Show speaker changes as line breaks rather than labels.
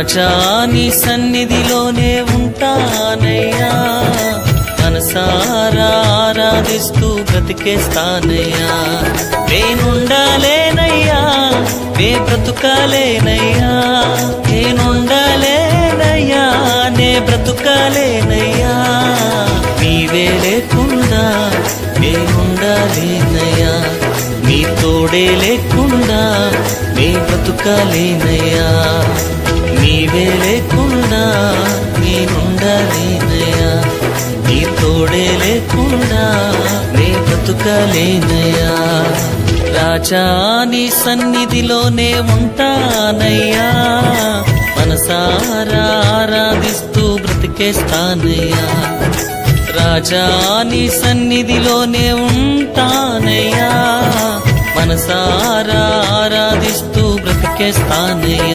రాజా నీ సన్నిధిలోనే ఉంటానయ్యా, మనసారా ఆరాధిస్తూ బ్రతికేస్తానయ్యా. నేనుండాలేనయ్యా, నే బ్రతుకాలేనయ్యా, నేనుండాలేనయ్యా, నే బ్రతుకాలేనయ్యా. నీవే లేకుండా నేనుండాలేనయ్యా, నీ తోడే లేకుండా నే బ్రతుకాలేనయ్యా. నీవే లేకుండా నేనుండాలేనయ్యా, నీ తోడే లేకుండా నే బ్రతుకాలేనయ్యా. రాజా నీ సన్నిధిలోనే ఉంటానయ్యా, మనసారా ఆరాధిస్తూ బ్రతికేస్తానయ్యా. రాజా నీ సన్నిధిలోనే ఉంటానయ్యా, మనసారా ఆరాధిస్తూ బ్రతికేస్తానయ్యా.